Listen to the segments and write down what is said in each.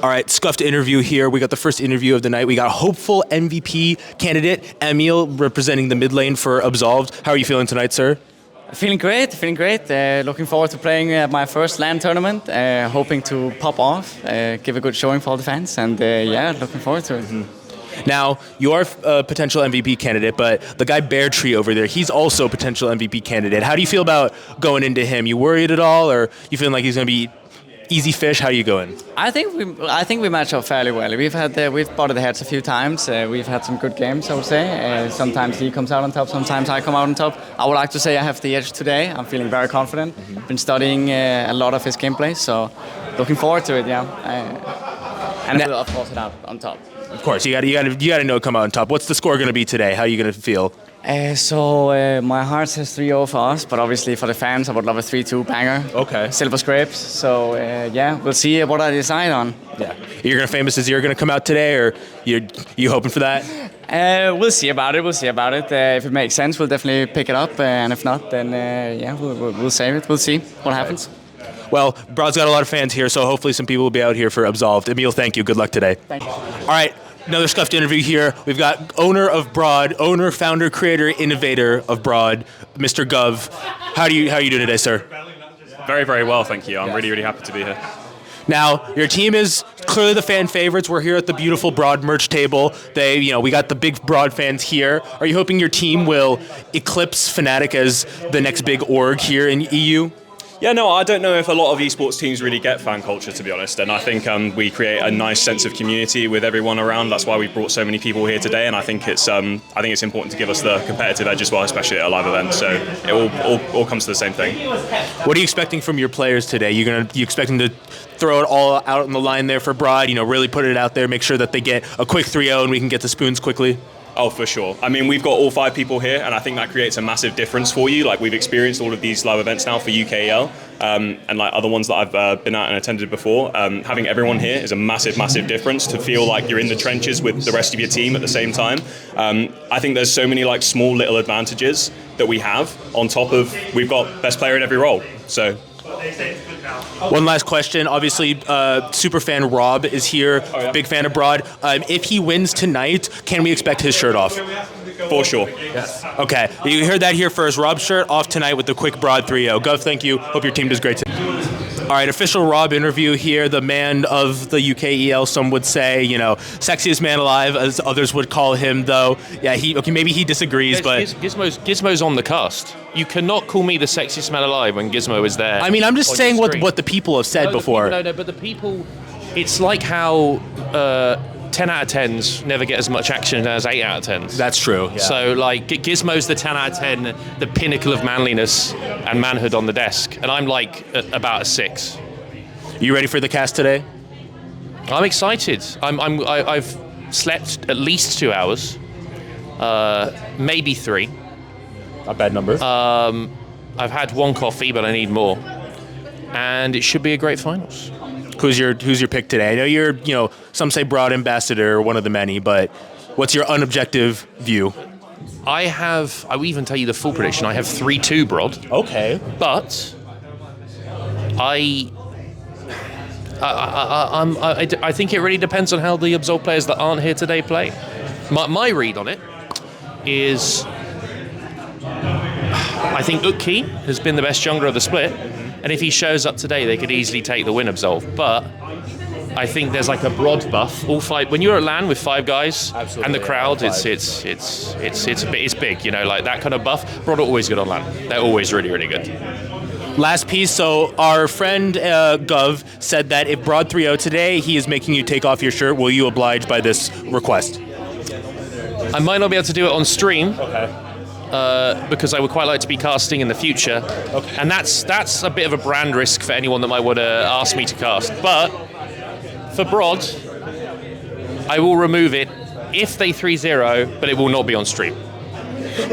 All right, scuffed interview here. We got the first interview of the night. We got hopeful MVP candidate, Emil, representing the mid lane for Absolved. How are you feeling tonight, sir? Feeling great. Looking forward to playing my first LAN tournament. Hoping to pop off, give a good showing for all the fans, and yeah, looking forward to it. Mm-hmm. Now, you are a potential MVP candidate, but the guy Bear Tree over there, he's also a potential MVP candidate. How do you feel about going into him? You worried at all, or you feeling like he's going to be easy fish? How are you going? I think we match up fairly well. We've butted heads a few times. We've had some good games, I would say. Sometimes he comes out on top, sometimes I come out on top. I would like to say I have the edge today. I'm feeling very confident. Mm-hmm. Been studying a lot of his gameplay, so looking forward to it. Yeah, and now, of course, it out on top. Of course, you got to know come out on top. What's the score going to be today? How are you going to feel? My heart says 3-0 for us, but obviously for the fans, I would love a 3-2 banger. Okay. Silver scrapes. So yeah, we'll see what I decide on. Yeah. You're gonna famous as you're gonna come out today, or you hoping for that? We'll see about it. If it makes sense, we'll definitely pick it up, and if not, then yeah, we'll save it. We'll see what happens. Well, Broad's got a lot of fans here, so hopefully some people will be out here for Absolved. Emil, thank you. Good luck today. Thank you. All right, another scuffed interview here. We've got owner of Broad, owner, founder, creator, innovator of Broad, Mr. Gov. How are you doing today, sir? Very, very well, thank you. I'm really happy to be here. Now, your team is clearly the fan favorites. We're here at the beautiful Broad merch table. We got the big Broad fans here. Are you hoping your team will eclipse Fnatic as the next big org here in EU? Yeah, no, I don't know if a lot of esports teams really get fan culture, to be honest. And I think we create a nice sense of community with everyone around. That's why we brought so many people here today. And I think it's important to give us the competitive edge as well, especially at a live event. So it all comes to the same thing. What are you expecting from your players today? You expecting to throw it all out on the line there for Broad? Really put it out there, make sure that they get a quick 3-0 and we can get the spoons quickly? Oh, for sure. I mean, we've got all 5 people here, and I think that creates a massive difference for you. Like, we've experienced all of these live events now for UKEL, and like other ones that I've been at and attended before. Having everyone here is a massive, massive difference to feel like you're in the trenches with the rest of your team at the same time. I think there's so many like small little advantages that we have on top of we've got best player in every role. So. One last question. Obviously, Super Fan Rob is here, big fan of Broad. If he wins tonight, can we expect his shirt off? For sure. Yes. Okay, you heard that here first. Rob's shirt off tonight with the quick Broad 3-0. Gov, thank you. Hope your team does great today. All right, official Rob interview here, the man of the UKEL, some would say, sexiest man alive, as others would call him, though. Yeah, maybe he disagrees, but... Gizmo's on the cast. You cannot call me the sexiest man alive when Gizmo is there. I mean, I'm just saying what the people have said before. But the people... It's like how 10 out of 10s never get as much action as 8 out of 10s. That's true. Yeah. So, like, Gizmo's the 10 out of 10, the pinnacle of manliness and manhood on the desk. And I'm, like, about a 6. You ready for the cast today? I'm excited. I've slept at least 2 hours. Maybe 3. Not bad number. I've had 1 coffee, but I need more. And it should be a great finals. Who's your pick today? I know you're, some say Broad ambassador, one of the many, but what's your unobjective view? I will even tell you the full prediction. I have 3-2 Broad. Okay. But I think it really depends on how the Absolved players that aren't here today play. My read on it is I think Uki has been the best jungler of the split. And if he shows up today, they could easily take the win Absolved. But I think there's like a Broad buff. All 5. When you're at LAN with 5 guys, absolutely, and the crowd, it's big. Like that kind of buff. Broad are always good on LAN. They're always really, really good. Last piece. So our friend Gov said that if Broad 3-0 today, he is making you take off your shirt. Will you oblige by this request? I might not be able to do it on stream. Okay. Because I would quite like to be casting in the future. Okay. And that's a bit of a brand risk for anyone that might want to ask me to cast. But for Broad, I will remove it if they 3-0, but it will not be on stream.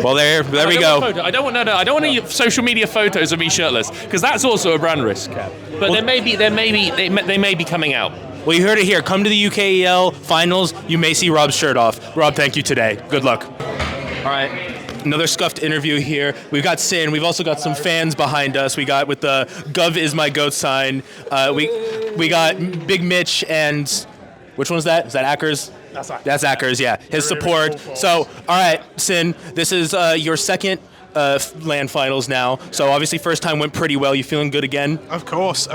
Well, there we go. I don't want any social media photos of me shirtless, because that's also a brand risk. Okay. But they may be coming out. Well, you heard it here. Come to the UKEL finals. You may see Rob's shirt off. Rob, thank you today. Good luck. All right. Another scuffed interview here. We've got Syn. We've also got some fans behind us. We got with the Gov is my goat sign. We got Big Mitch and which one is that? Is that Akkers? That's Akkers, yeah. His support. So, all right, Syn, this is your second LAN finals now. So obviously first time went pretty well. You feeling good again? Of course.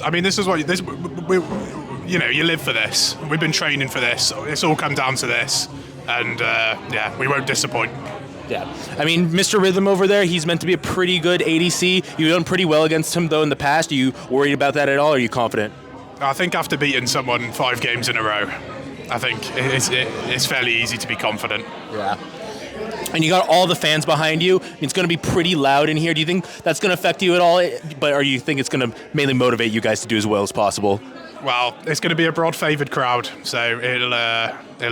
I mean, this is what you live for this. We've been training for this. It's all come down to this, and we won't disappoint. Yeah. I mean, Mr. Rhythm over there, he's meant to be a pretty good ADC. You've done pretty well against him, though, in the past. Are you worried about that at all, or are you confident? I think after beating someone 5 games in a row, I think it's fairly easy to be confident. Yeah. And you got all the fans behind you. It's going to be pretty loud in here. Do you think that's going to affect you at all? Or you think it's going to mainly motivate you guys to do as well as possible? Well, it's going to be a broad-favoured crowd, so it'll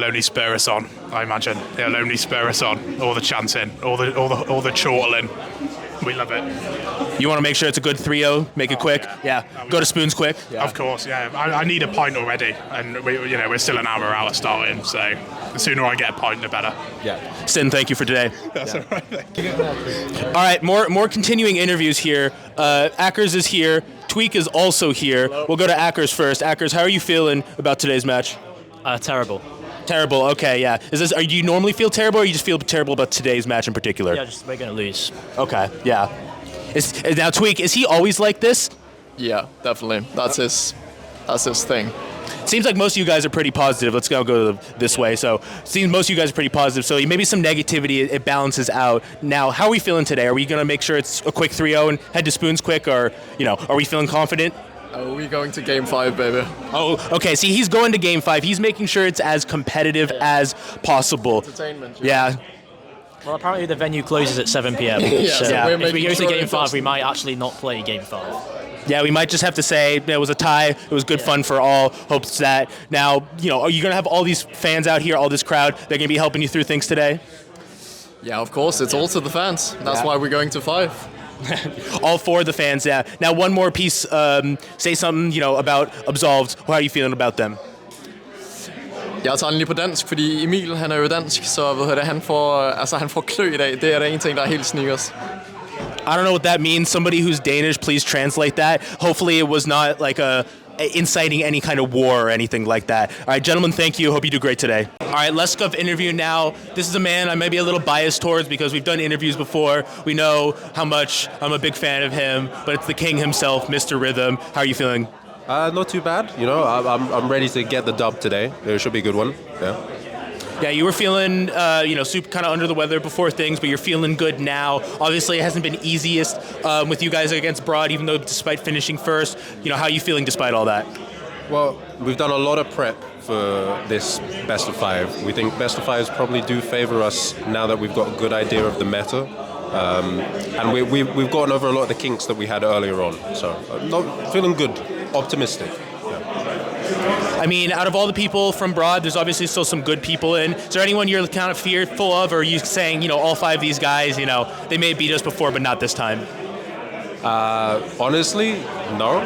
only spur us on. I imagine it'll only spur us on. All the chanting, all the chortling. We love it. You want to make sure it's a good 3-0. Make it quick. Yeah. Go to spoons quick. Yeah. Of course. Yeah. I need a pint already, and we're still an hour out of starting, so the sooner I get a pint, the better. Yeah. Syn, thank you for today. That's all right. Thank you. All right. More continuing interviews here. Akkers is here. Tweek is also here. We'll go to Akkers first. Akkers, how are you feeling about today's match? Terrible. Terrible. Do you normally feel terrible, or you just feel terrible about today's match in particular? Yeah, we're gonna lose. Okay. Yeah. Now Tweek, is he always like this? Yeah, definitely. That's his thing. Seems like most of you guys are pretty positive. Let's go this way. So, seems most of you guys are pretty positive. So maybe some negativity, it balances out. Now, how are we feeling today? Are we going to make sure it's a quick 3-0 and head to spoons quick, or are we feeling confident? Oh, we're going to game 5, baby. Oh, okay. See, he's going to game 5. He's making sure it's as competitive as possible. Entertainment. Yeah. Well, apparently the venue closes at 7 p.m. Yeah, so if we go to game 5, we might actually not play game 5. Yeah, we might just have to say it was a tie. It was good fun for all. Hopes that now, are you going to have all these fans out here, all this crowd? They're going to be helping you through things today? Yeah, of course. It's all to the fans. That's why we're going to 5. All for the fans, yeah. Now, one more piece. Say something, about Absolved. How are you feeling about them? Jeg tager den lige på dansk, fordi Emil, han er jo dansk, så han får klø i dag. Det er der en ting, der er helt sneakers. I don't know what that means. Somebody who's Danish, please translate that. Hopefully it was not like inciting any kind of war or anything like that. All right, gentlemen, thank you. Hope you do great today. All right, let's go interview now. This is a man I may be a little biased towards because we've done interviews before. We know how much I'm a big fan of him, but it's the king himself, Mr. Rhythm. How are you feeling? Not too bad. I'm ready to get the dub today. It should be a good one. Yeah. Yeah, you were feeling, super kind of under the weather before things, but you're feeling good now. Obviously, it hasn't been easiest with you guys against Broad, even though despite finishing first. How are you feeling despite all that? Well, we've done a lot of prep for this best of 5. We think best of 5s probably do favor us now that we've got a good idea of the meta. And we've gotten over a lot of the kinks that we had earlier on. So, feeling good, optimistic. I mean, out of all the people from Broad, there's obviously still some good people in. Is there anyone you're kind of fearful of, or are you saying, all 5 of these guys, they may have beat us before, but not this time? Honestly, no.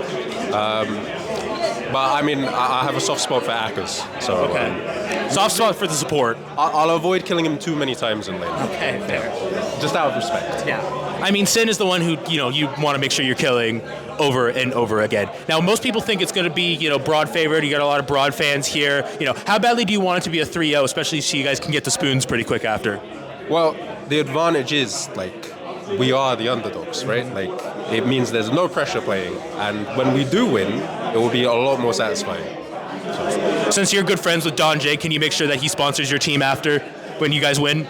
But I mean, I have a soft spot for Akkers. So, okay. Soft spot for the support. I'll avoid killing him too many times in lane. Okay, fair. Just out of respect. Yeah. I mean, Syn is the one who, you want to make sure you're killing over and over again. Now, most people think it's going to be, Broad favored. You got a lot of Broad fans here. How badly do you want it to be a 3-0, especially so you guys can get the spoons pretty quick after? Well, the advantage is, we are the underdogs, right? It means there's no pressure playing. And when we do win, it will be a lot more satisfying. Since you're good friends with DonJake, can you make sure that he sponsors your team after when you guys win?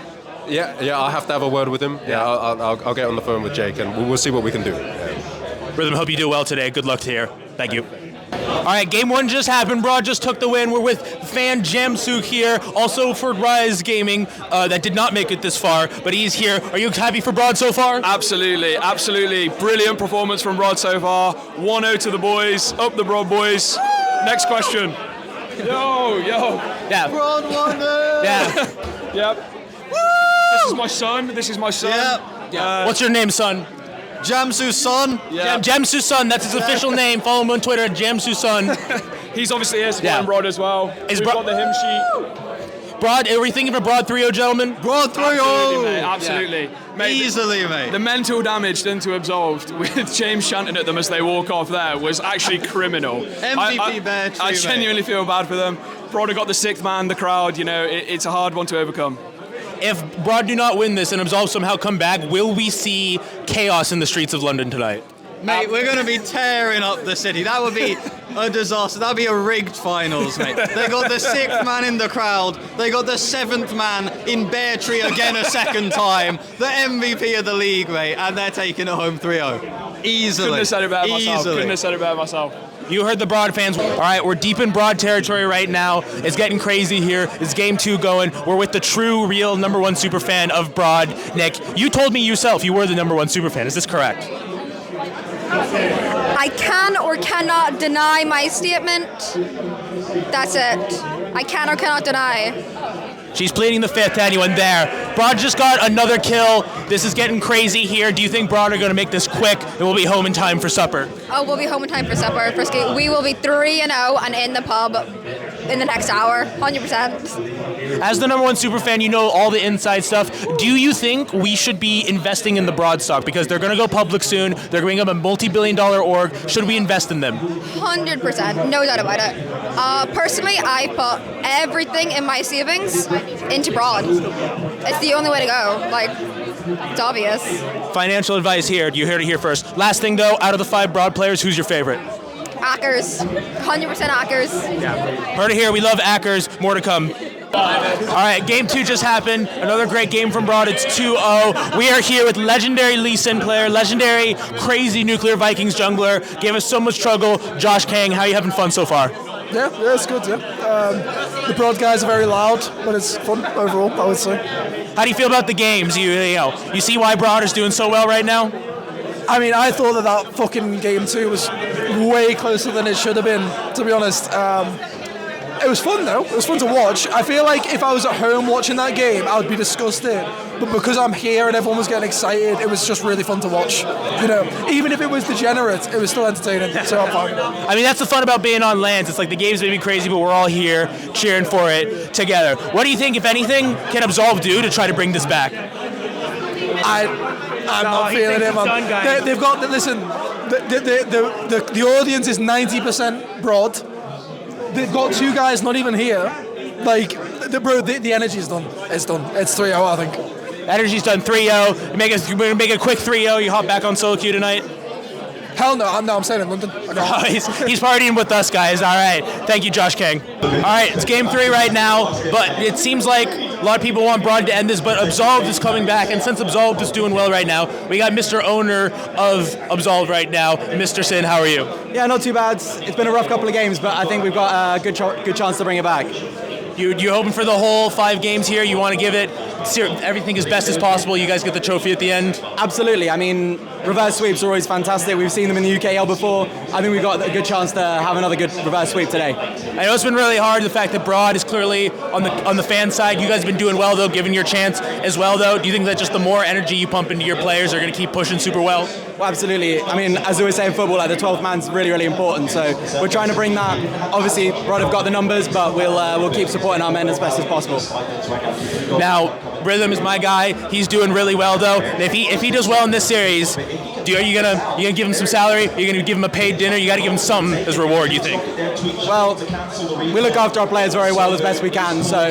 Yeah, I'll have to have a word with him. Yeah, I'll get on the phone with Jake and we'll see what we can do. Yeah. Rhythm, hope you do well today. Good luck to you. Thank you. All right, game 1 just happened. Broad just took the win. We're with Fan Jamsu here, also for Rise Gaming, that did not make it this far, but he's here. Are you happy for Broad so far? Absolutely. Brilliant performance from Broad so far. 1-0 to the boys. Up the Broad boys. Next question. Yo. Yeah. Broad 1-0! Yeah. Yep. This is my son. Yeah. What's your name, son? Jamsu Son. Yeah. Jamsu Sun, that's his official name. Follow him on Twitter at Jamsu Sun. He's obviously here supporting Broad as well. We've got the hymn sheet. Broad, are we thinking of a Broad 3-0, gentlemen? Broad 3-0! Absolutely, mate. Easily, mate. The mental damage done to Absolved with James chanting at them as they walk off there was actually criminal. MVP Bear too, I genuinely feel bad for them. Broad have got the 6th man, the crowd, you know, it's a hard one to overcome. If Broad do not win this and Absolved somehow come back, will we see chaos in the streets of London tonight? Mate, we're going to be tearing up the city. That would be a disaster. That would be a rigged finals, mate. They got the 6th man in the crowd. They got the 7th man in Bear Tree again a second time. The MVP of the league, mate. And they're taking it home 3-0. Easily. Couldn't have said it better myself. Easily. Couldn't have said it better myself. You heard the Broad fans. All right, we're deep in Broad territory right now. It's getting crazy here. It's game 2 going. We're with the true, real #1 super fan of Broad, Nick. You told me yourself you were the #1 super fan. Is this correct? I can or cannot deny my statement. That's it. I can or cannot deny. She's pleading the 5th to anyone there. Broad just got another kill. This is getting crazy here. Do you think Broad are going to make this quick and we'll be home in time for supper? Oh, we'll be home in time for supper, Frisky. We will be 3-0 and in the pub in the next hour, 100%. As the #1 super fan, you know all the inside stuff. Do you think we should be investing in the Broad stock? Because they're going to go public soon. They're going to be a multi-billion-dollar org. Should we invest in them? 100%, no doubt about it. Personally, I put everything in my savings into Broad. It's the only way to go. Like, it's obvious. Financial advice here. You heard it here first. Last thing, though, out of the 5 Broad players, who's your favorite? Akkers. 100% Akkers. Yeah. Heard it here. We love Akkers. More to come. All right, game 2 just happened. Another great game from Broad. It's 2-0. We are here with legendary Lee Sin player, legendary crazy Nuclear Vikings jungler. Gave us so much trouble. Josh Kang, how are you having fun so far? Yeah, it's good, yeah. The Broad guys are very loud, but it's fun overall, I would say. How do you feel about the games? You see why Broad is doing so well right now? I mean, I thought that fucking game 2 was way closer than it should have been, to be honest. It was fun though. It was fun to watch. I feel like if I was at home watching that game, I would be disgusted. But because I'm here and everyone was getting excited, it was just really fun to watch. You know, even if it was degenerate, it was still entertaining. So I'm fine. I mean, that's the fun about being on LANs. It's like the games may be crazy, but we're all here cheering for it together. What do you think, if anything, can Absolved do to try to bring this back? I'm not feeling it, man. They've got, listen, the audience is 90% Broad. They've got 2 guys not even here. Like, the energy's done. It's done. It's 3-0, I think. Energy's done 3-0. We're going to make a quick 3-0. You hop back on solo queue tonight? Hell no, I'm staying in London. Oh, he's partying with us, guys. All right. Thank you, Josh Kang. All right, it's game 3 right now, but it seems like a lot of people want Broad to end this, but Absolved is coming back, and since Absolved is doing well right now, we got Mr. Owner of Absolved right now, Mr. Sin. How are you? Yeah, not too bad. It's been a rough couple of games, but I think we've got a good chance to bring it back. You hoping for the whole 5 games here? You want to give it everything as best as possible? You guys get the trophy at the end? Absolutely. I mean, reverse sweeps are always fantastic. We've seen them in the UKEL before. I think we've got a good chance to have another good reverse sweep today. I know it's been really hard, the fact that Broad is clearly on the fan side. You guys have been doing well, though, given your chance as well, though. Do you think that just the more energy you pump into your players are going to keep pushing super well? Well, absolutely. I mean, as we always say in football, like the 12th man's really, really important. So we're trying to bring that. Obviously, Broad have got the numbers, but we'll keep supporting our men as best as possible. Now, Rhythm is my guy. He's doing really well, though. And if he does well in this series, are you gonna give him some salary? Are you gonna give him a paid dinner? You got to give him something as reward, you think? Well, we look after our players very well as best we can. So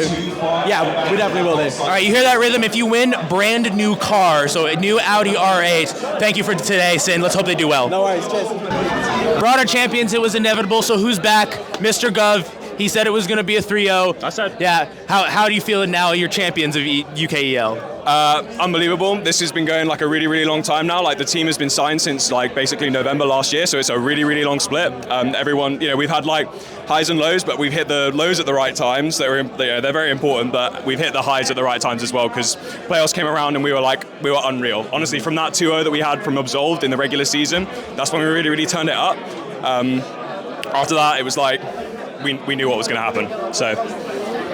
yeah, we definitely will do. All right, you hear that, Rhythm? If you win, brand new car, so a new Audi R8. Thank you for today, Sin. Let's hope they do well. No worries. Cheers. Broad are champions. It was inevitable. So who's back? Mr. Gov. He said it was going to be a 3-0. I said. Yeah. How do you feel now? You're champions of UKEL. Unbelievable. This has been going like a really, really long time now. Like the team has been signed since like basically November last year, so it's a really, really long split. Everyone, we've had like highs and lows, but we've hit the lows at the right times. They're very important, but we've hit the highs at the right times as well because playoffs came around and we were unreal. Honestly, from that 2-0 that we had from Absolved in the regular season, that's when we really, really turned it up. After that, it was like we knew what was going to happen. So.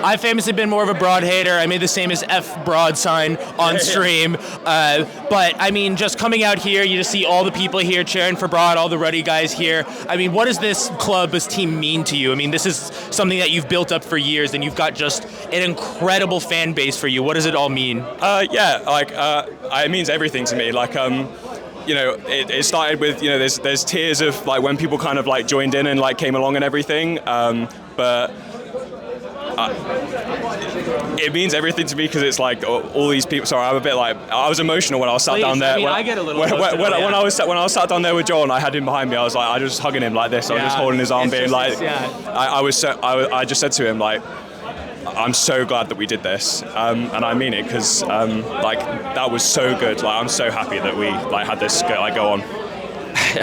I've famously been more of a Broad hater. I made the same as F Broad sign on stream. But I mean, just coming out here, you just see all the people here cheering for Broad, all the Ruddy guys here. I mean, what does this club, this team mean to you? I mean, this is something that you've built up for years, and you've got just an incredible fan base for you. What does it all mean? It means everything to me. Like, you know, it started with, you know, there's tears of like when people kind of like joined in and like came along and everything. But it means everything to me because it's like all these people. Sorry, I'm a bit like, I was emotional when I was sat down there. I get a little when I was sat down there with Joel and I had him behind me, I was just hugging him like this. I was just holding his arm, being like, I just said to him like, I'm so glad that we did this, and I mean it because like that was so good. Like I'm so happy that we like had this go on.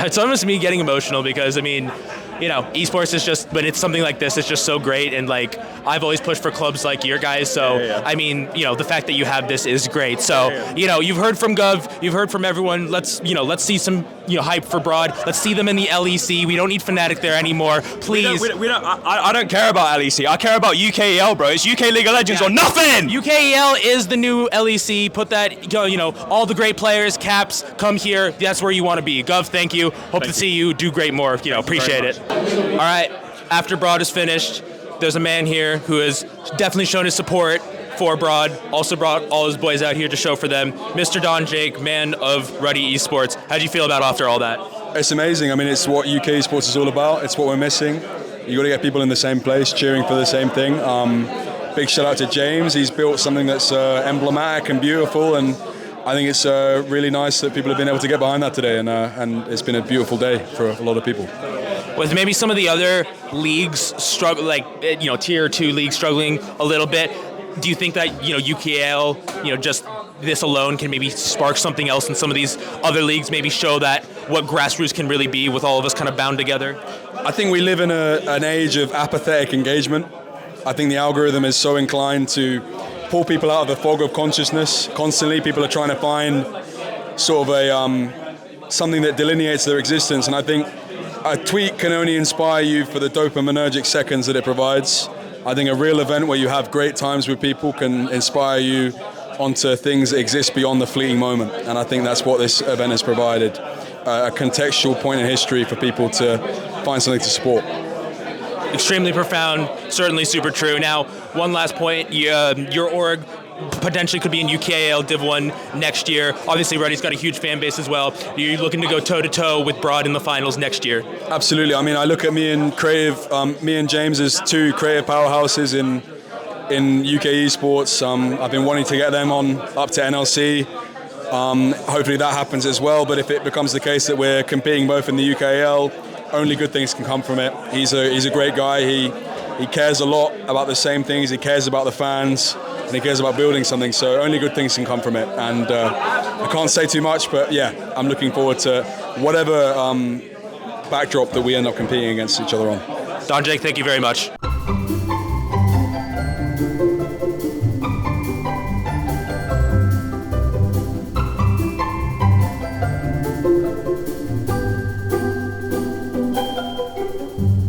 It's almost me getting emotional because I mean, you know, esports is just, when it's something like this, it's just so great, and like I've always pushed for clubs like your guys, so I mean, you know, the fact that you have this is great. So you know, you've heard from Gov, you've heard from everyone. Let's see some hype for Broad. Let's see them in the LEC. We don't need Fnatic there anymore, please. I don't care about LEC. I care about UKEL, bro. It's UK League of Legends or nothing. UKEL is the new LEC. Put that, you know, all the great players, Caps, come here. That's where you want to be. Gov, thank you. Hope to see you do great more. You know, appreciate it. All right, after Broad is finished, there's a man here who has definitely shown his support for Broad, also brought all his boys out here to show for them. Mr. DonJake, man of Ruddy Esports. How do you feel about after all that? It's amazing. I mean, it's what UK Esports is all about. It's what we're missing. You got to get people in the same place, cheering for the same thing. Big shout out to James. He's built something that's emblematic and beautiful, and I think it's really nice that people have been able to get behind that today, and it's been a beautiful day for a lot of people. With maybe some of the other leagues struggle, like tier 2 leagues struggling a little bit, do you think that UKEL, just this alone can maybe spark something else in some of these other leagues, maybe show that what grassroots can really be with all of us kind of bound together? I think we live in an age of apathetic engagement. I think the algorithm is so inclined to pull people out of the fog of consciousness. Constantly people are trying to find sort of a something that delineates their existence, and I think a tweet can only inspire you for the dopaminergic seconds that it provides. I think a real event where you have great times with people can inspire you onto things that exist beyond the fleeting moment, and I think that's what this event has provided, a contextual point in history for people to find something to support. Extremely profound, certainly super true. Now, one last point, your org potentially could be in UKEL Div 1 next year. Obviously, Ruddy's got a huge fan base as well. You're looking to go toe-to-toe with Broad in the finals next year. Absolutely. I mean, I look at me and James as two creative powerhouses in UK esports. I've been wanting to get them up to NLC. Hopefully that happens as well, but if it becomes the case that we're competing both in the UKEL, only good things can come from it. He's a great guy. He cares a lot about the same things. He cares about the fans, and he cares about building something. So only good things can come from it. And I can't say too much, but yeah, I'm looking forward to whatever backdrop that we end up competing against each other on. DonJake, thank you very much.